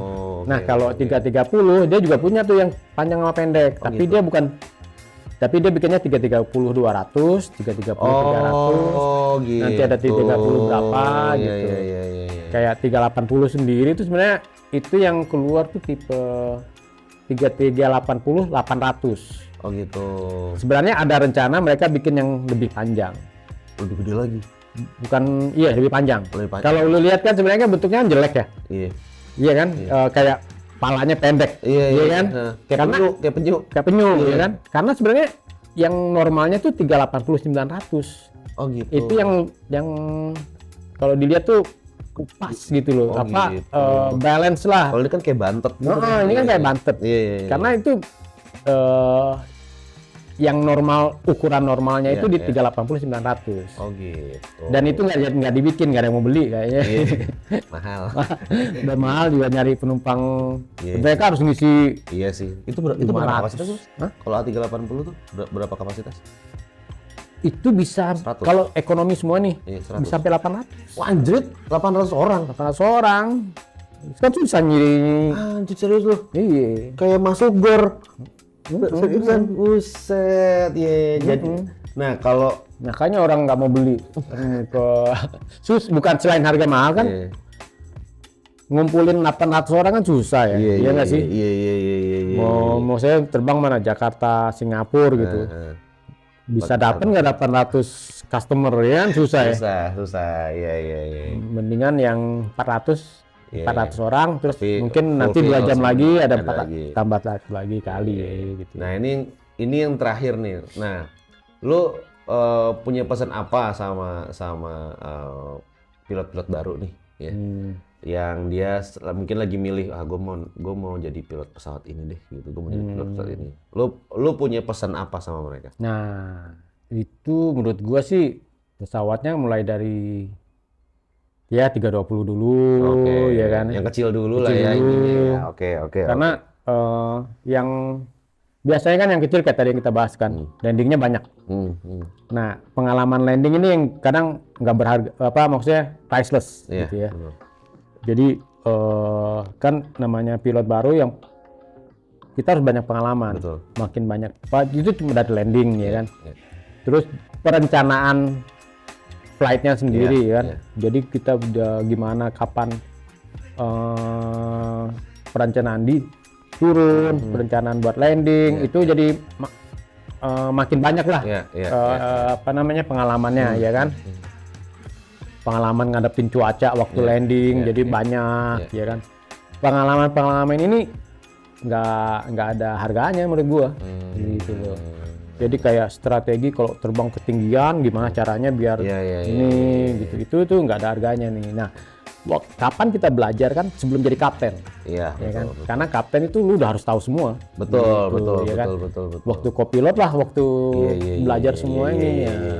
Nah, kalau 330 dia juga punya tuh yang panjang sama pendek, tapi dia bukan, tapi dia bikinnya 330 200, 330 300. Gitu. Nanti ada 330 berapa gitu. Kayak 380 sendiri itu sebenarnya itu yang keluar tuh tipe 3380 800. Oh gitu. Sebenarnya ada rencana mereka bikin yang lebih panjang. Lebih gede lagi. Bukan, lebih panjang. Kalau lu lihat kan sebenarnya bentuknya jelek ya. Iya kan? Kayak palanya pendek. Iya kan? Kayak penyu, ya kan? Karena sebenarnya yang normalnya tuh 380 900. Oh gitu. Itu yang kalau dilihat tuh pas gitu loh, Oh, apa gitu. balance lah. Kalau ini kan kayak bantet gitu. Ini kan kayak bantet. Iya, iya, iya. Karena itu yang normal, ukuran normalnya Iya, itu di iya. 380 900. Oh gitu. Dan itu nggak dibikin, nggak ada yang mau beli kayaknya. Iya, mahal. Udah mahal juga nyari penumpang. Iya. Mereka harus ngisi. Iya sih. Itu berapa 500. kapasitas tuh? Hah? Kalau A380 tuh berapa kapasitas? Itu bisa 100. kalau ekonomi semua nih, Iya, 100. bisa sampai 800. Wah, anjir, 800 orang. 800 orang. Kan susah nyiri. Anjir, serius lu. Iya. Kayak masuk gor. Seriusan, buset. Iya, jadi. Nah, kalau Makanya orang nggak mau beli. Bukan selain harga mahal kan, iya. ngumpulin 800 orang kan susah ya. Iya nggak sih? Iya, iya, iya, iya, iya. Mau saya terbang mana, Jakarta, Singapura gitu. Heeh. Bisa dapat nggak 800 customer ya kan susah ya. Susah. Iya, iya, iya. Mendingan yang 400 Iya. 400 orang, terus Tapi mungkin nanti full 2 jam sih, lagi ada lagi. tambah lagi kali ya gitu. Nah, ini yang terakhir nih. Nah, lu punya pesan apa sama pilot-pilot baru nih ya? Yang dia mungkin lagi milih, gue mau jadi pilot pesawat ini deh gitu. Gue mau jadi pilot pesawat ini. Lu punya pesan apa sama mereka? Nah, itu menurut gua sih pesawatnya mulai dari ya 320 dulu, Oke, ya kan. yang kecil dulu lah Kecil ya dulu. ininya ya. Oke. Karena yang biasanya kan yang kecil kayak tadi yang kita bahas kan, landingnya banyak. Nah, pengalaman landing ini yang kadang nggak berharga, apa maksudnya priceless Iya, gitu ya. betul. Jadi kan namanya pilot baru yang kita harus banyak pengalaman. Betul. Makin banyak, itu cuma dari landing ya kan. Iya. Terus perencanaan flightnya sendiri Iya, kan. iya. Jadi kita udah gimana, kapan perencanaan turun, perencanaan buat landing, itu jadi makin banyak lah Iya. apa namanya pengalamannya ya kan. Pengalaman ngadepin cuaca waktu landing, jadi banyak ya kan. Pengalaman ini nggak ada harganya menurut gua gitu loh. Jadi kayak strategi kalau terbang ketinggian gimana caranya biar gitu tuh nggak ada harganya nih. Nah, kapan kita belajar kan sebelum jadi kapten, Iya, ya kan? betul. Karena kapten itu lu udah harus tahu semua. Betul, Gitu, betul, ya kan? betul. Waktu kopilot lah, waktu belajar semua ini. Ya. Iya.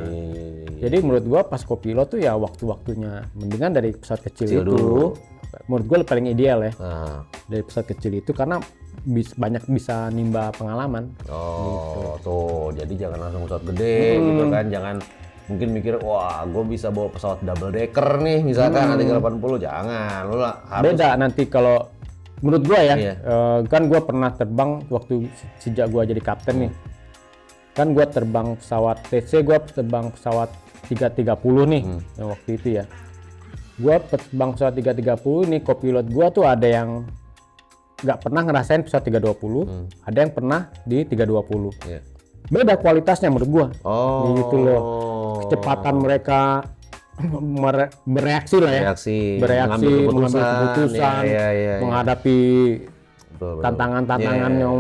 Jadi menurut gua pas kopilot tuh ya waktu-waktunya mendingan dari pesawat kecil itu. dulu. Menurut gua paling ideal ya. Nah, Dari pesawat kecil itu karena banyak bisa nimba pengalaman. tuh, jadi jangan langsung pesawat gede gitu kan, jangan mungkin mikir, wah gue bisa bawa pesawat double decker nih misalkan A380, jangan, lu lah harus. Beda nanti kalau menurut gua ya, Iya. kan gua pernah terbang waktu sejak gua jadi kapten nih. Kan gua terbang pesawat TC, gua terbang pesawat 330 nih yang waktu itu ya. Gua terbang pesawat 330 nih, kopilot gua tuh ada yang nggak pernah ngerasain pesawat 320, ada yang pernah di 320. Iya. Beda kualitasnya menurut gua. Oh, Gitu loh. Kecepatan mereka bereaksi lah ya. Bereaksi, mengambil keputusan, Iya. menghadapi Betul. tantangan-tantangan Iya. yang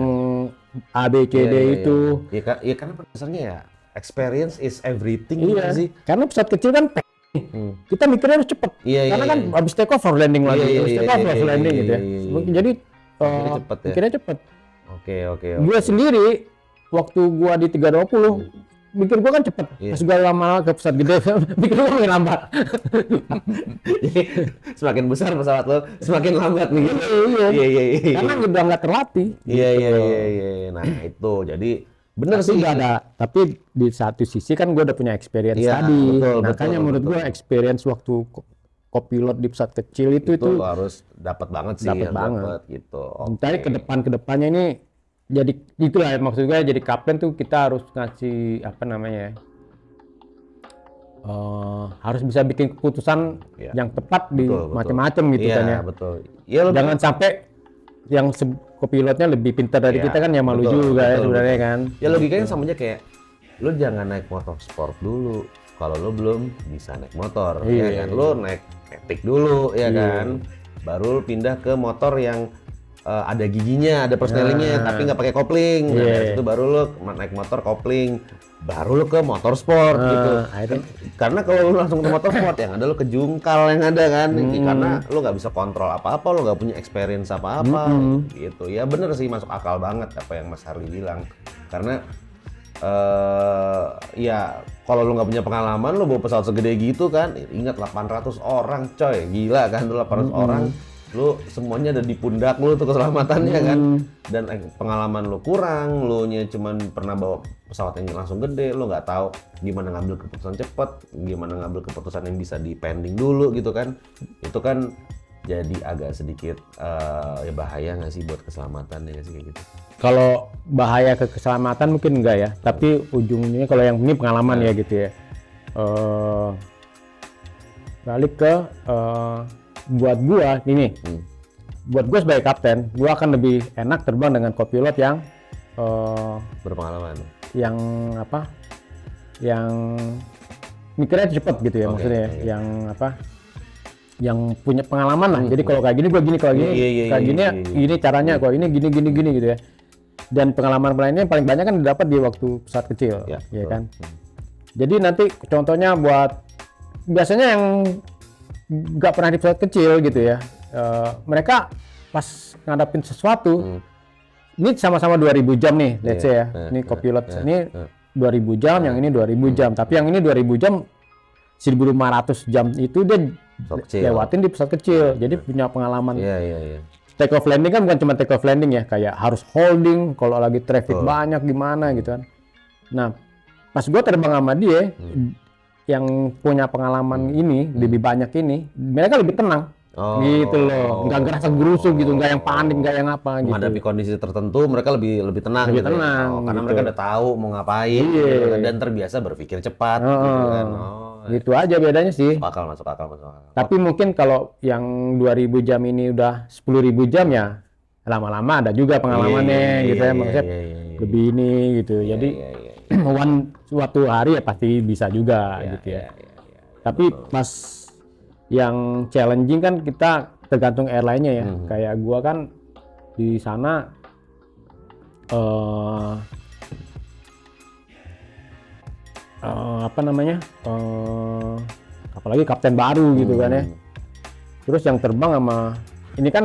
A, B, C, D itu. Ya karena pada dasarnya ya experience is everything gitu Iya, sih. karena pesawat kecil kan kita mikirnya harus cepet. Iya, Karena iya, kan iya. habis take off harus landing lagi, Iya, habis iya, take off iya, harus iya, landing iya, gitu ya. iya, iya. Jadi Mikirnya cepet ya. mikirnya cepet. Oke. Gue sendiri waktu gua di 320 mikir gua kan cepet. Iya. Pas gua lama-lama ke pesawat gede mikir gua makin lambat. Jadi semakin besar pesawat lo, semakin lambat nih. Iya. Iya. Karena udah nggak terlatih. Iya. Nah itu jadi bener Tapi sih. nggak ada. Tapi di satu sisi kan gue udah punya experience Iya, tadi. betul, Makanya menurut gue experience waktu kopilot di pesawat kecil itu Itu lo harus dapat banget sih. Dapet yang banget. dapet, gitu. Ntar ke depannya ini jadi itulah maksud gue, jadi kapten tuh kita harus ngasih apa namanya ya, harus bisa bikin keputusan Iya. yang tepat di Betul. macam-macam gitu Iya, kan ya. betul. Iya lo Jangan sampai yang kopilotnya lebih pintar dari Iya, kita kan, ya malu betul, juga ya betul, sebenarnya betul. kan. Ya logikanya sama aja kayak lo jangan naik motor sport dulu kalau lo belum bisa naik motor, Iya. ya kan? Lo naik etik dulu, ya kan? Baru lo pindah ke motor yang ada giginya, ada persnelingnya, tapi nggak pakai kopling. Nah, dari situ baru lo naik motor kopling, baru lo ke motorsport gitu. Karena kalau lo langsung ke motorsport yang ada lo kejungkal yang ada kan, karena lo nggak bisa kontrol apa-apa, lo nggak punya experience apa-apa gitu. Ya bener sih, masuk akal banget apa yang Mas Harli bilang. Karena ya kalau lo nggak punya pengalaman, lo bawa pesawat segede gitu kan, ingat 800 orang coy, gila kan, tuh 800 orang. Lu semuanya ada di pundak lu tuh keselamatannya kan, dan pengalaman lu kurang, lu nya cuman pernah bawa pesawat yang langsung gede, lu nggak tahu gimana ngambil keputusan cepet, gimana ngambil keputusan yang bisa dipending dulu gitu kan, itu kan jadi agak sedikit ya bahaya nggak sih buat keselamatan ya nggak sih kayak gitu. Kalau bahaya ke keselamatan mungkin enggak ya, tapi ujungnya kalau yang ini pengalaman ya gitu ya. Balik ke buat gua ini, buat gua sebagai kapten, gua akan lebih enak terbang dengan kopilot yang berpengalaman, yang apa, yang mikirnya cepet gitu ya, maksudnya yang apa, yang punya pengalaman lah. Jadi kalau kayak gini gua gini, kalau gini kayak gini ya, gini caranya, kalau ini gini gitu ya. Dan pengalaman lainnya yang paling banyak kan didapat di waktu pesawat kecil, ya kan. Jadi nanti contohnya buat biasanya yang nggak pernah di pesawat kecil gitu ya, mereka pas ngadapin sesuatu, ini sama-sama 2000 jam nih, let's say ya, ini kopilot ini 2000 jam, yang ini 2000 jam, tapi yang ini 2000 jam, 1500 jam itu dia lewatin di pesawat kecil, jadi punya pengalaman. Take off landing kan bukan cuma take off landing ya, kayak harus holding, kalau lagi traffic banyak gimana gitu kan. Nah, pas gua terbang sama dia, yang punya pengalaman ini lebih banyak ini, mereka lebih tenang gitu loh, nggak ngerasa gerusuk gitu, nggak yang panik, nggak yang apa gitu. Menghadapi kondisi tertentu mereka lebih tenang, lebih gitu tenang ya? Karena gitu. mereka udah tahu mau ngapain gitu kan, dan terbiasa berpikir cepat gitu kan. Gitu aja bedanya sih. Masuk akal. Tapi mungkin kalau yang 2000 jam ini udah 10.000 jam ya lama-lama ada juga pengalamannya gitu ya, maksudnya lebih ini gitu. Jadi suatu hari ya pasti bisa juga gitu ya. Tapi pas yang challenging kan kita tergantung airline-nya ya. Kayak gua kan di sana apa namanya, apalagi kapten baru gitu kan ya. Terus yang terbang sama ini kan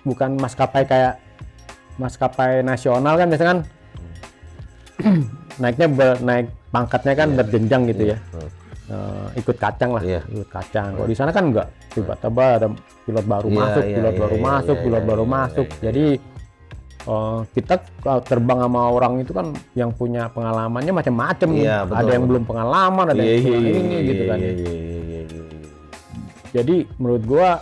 bukan maskapai kayak maskapai nasional kan, biasanya kan naik pangkatnya kan berjenjang gitu ya. Ikut kacang lah, ikut kacang. Kalau di sana kan enggak, tiba-tiba ada pilot baru masuk, pilot baru masuk. Jadi kita terbang sama orang itu kan yang punya pengalamannya macam-macam. Ada yang belum pengalaman, ada yang ini gitu kan. Jadi menurut gua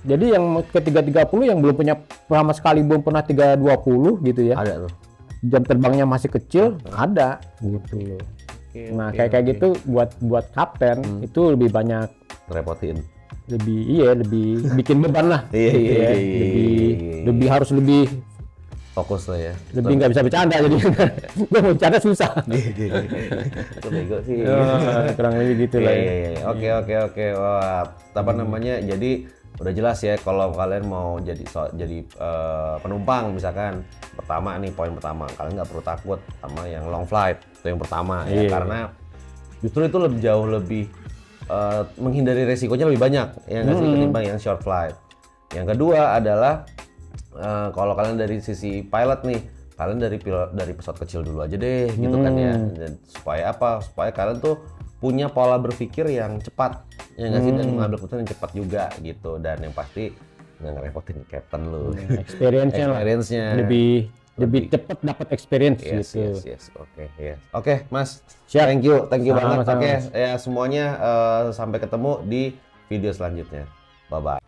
jadi yang ke 330 yang belum punya sama sekali, belum pernah 320 gitu ya. Ada tuh. Jam terbangnya masih kecil, ada gitu. Nah, kayak gitu buat kapten itu lebih banyak ngerepotin. Lebih bikin beban lah. Lebih harus lebih fokus lah ya. Lebih nggak bisa bercanda jadi. Gue mau bercanda susah. Itu bego sih. Kurang lebih gitu lah. Oke. Wah, apa namanya? Jadi udah jelas ya kalau kalian mau jadi penumpang misalkan, pertama nih, poin pertama, kalian nggak perlu takut sama yang long flight, itu yang pertama ya, karena justru itu jauh lebih menghindari resikonya lebih banyak ya nggak sih, ketimbang yang short flight. Yang kedua adalah kalau kalian dari sisi pilot nih, kalian dari pesawat kecil dulu aja deh gitu kan ya. Dan supaya apa? Supaya kalian tuh punya pola berpikir yang cepat ya nggak sih, dan mengambil keputusan yang cepat juga gitu, dan yang pasti nggak ngerepotin captain lu. Experience-nya lebih cepat dapat experience gitu. Oke, Mas. Thank you banget. Oke, ya semuanya, sampai ketemu di video selanjutnya. Bye bye.